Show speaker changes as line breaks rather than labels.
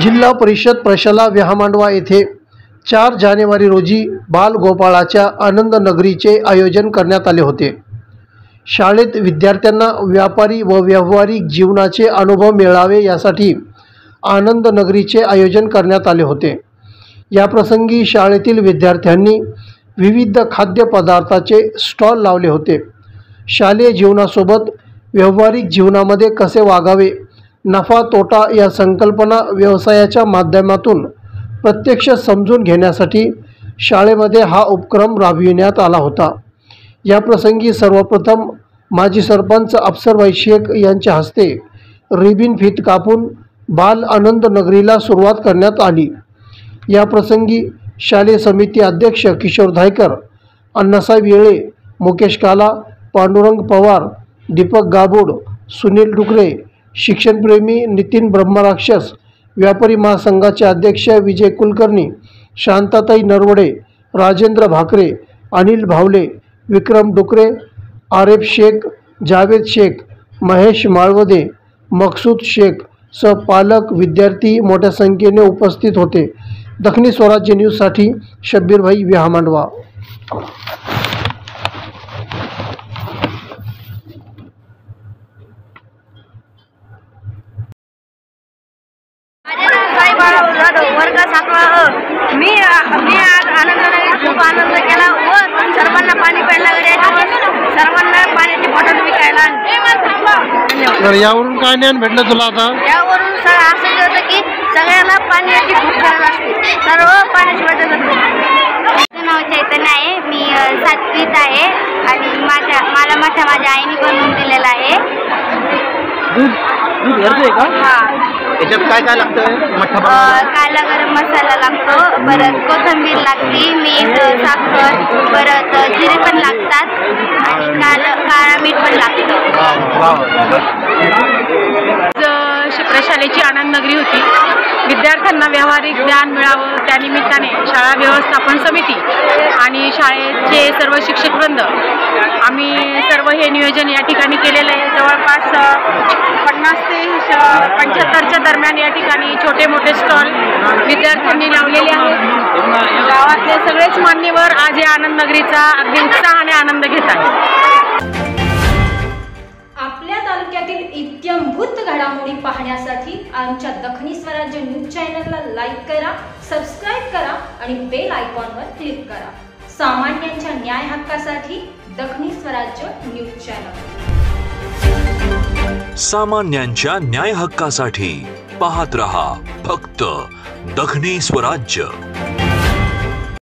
जिल्हा परिषद प्रशाला विहामांडवा येथे 4 जानेवारी रोजी बालगोपाळाच्या आनंद नगरीचे आयोजन करण्यात आले होते। शाळेत विद्यार्थ्यांना व्यापारी व व्यावहारिक जीवनाचे अनुभव मिळावे यासाठी आनंद नगरीचे आयोजन करण्यात आले होते। या प्रसंगी शाळेतील विद्यार्थ्यांनी विविध खाद्यपदार्थाचे स्टॉल लावले होते। शालेय जीवनासोबत व्यावहारिक जीवनामध्ये कसे वागावे, नफा तोटा या संकल्पना व्यवसायाच्या माध्यमातून प्रत्यक्ष समजून घेण्यासाठी शाळेमध्ये हा उपक्रम राबविण्यात आला होता। या प्रसंगी सर्वप्रथम माजी सरपंच अफसरबाई शेख यांच्या हस्ते रिबीन फीत कापून बाल आनंद नगरीला सुरुवात करण्यात आली। या प्रसंगी शालेय समिती अध्यक्ष किशोर धायकर, अण्णासाहेब येळे, मुकेश काला, पांडुरंग पवार, दीपक गाबोड, सुनील डुकरे, शिक्षणप्रेमी नितीन ब्रह्मराक्षस, व्यापारी महासंघाचे अध्यक्ष विजय कुलकर्णी, शांताताई नरवडे, राजेंद्र भाकरे, अनिल भावले, विक्रम डुकरे, आरेफ शेख, जावेद शेख, महेश माळवदे, मकसूद शेख सह पालक विद्यार्थी मोठ्या संख्येने उपस्थित होते। दखनी स्वराज्य न्यूजसाठी शब्बीरभाई विहामांडवा।
वर्ग 7 मी आज आनंदनगरीत खूप आनंद केला व सर्वांना पाणी प्यायला सर्वांना पाण्याची बॉटल विकायला।
तर यावरून काय ज्ञान भेटलं तुला आता?
यावरून असं होतं की सगळ्यांना पाण्याची खूप गरज असते, सर्व पाण्याशिवाय जगत नाही। माझं नाव चैतन्य आहे, मी 7वीत आहे आणि मला माझ्या आईने बनवून दिलेला आहे।
दूध घरचं आहे का?
हां।
याच्यात काय काय लागतं? मठ्ठा
काला गरम मसाला लागतो, परत कोथिंबीर लागते, मीठ, साखर, परत जिरे पण लागतात आणि काळा मीठ पण लागतं।
प्रशालेची आनंद नगरी होती। विद्यार्थ्यांना व्यावहारिक ज्ञान मिळावं त्यानिमित्ताने शाळा व्यवस्थापन समिती आणि शाळेचे सर्व शिक्षकवृंद आम्ही सर्व हे नियोजन या ठिकाणी केलेलं आहे। जवळपास 50 ते 75च्या दरम्यान या ठिकाणी छोटे मोठे स्टॉल विद्यार्थ्यांनी लावलेले आहेत। गावातले सगळेच मान्यवर आज या आनंद नगरीचा अगदी उत्साहाने आनंद घेत आहेत।
आपल्या तालुक्यातील इत्थंभूत घडामोडी पाहण्यासाठी आमच्या दखनी स्वराज्य न्यूज चॅनलला लाईक करा, सबस्क्राईब करा आणि बेल आयकॉनवर क्लिक करा। सामान्यांच्या न्याय हक्कासाठी दखनी स्वराज्य न्यूज चॅनल।
सामान्यांच्या न्याय हक्कासाठी पाहत रहा फक्त दखनी स्वराज्य।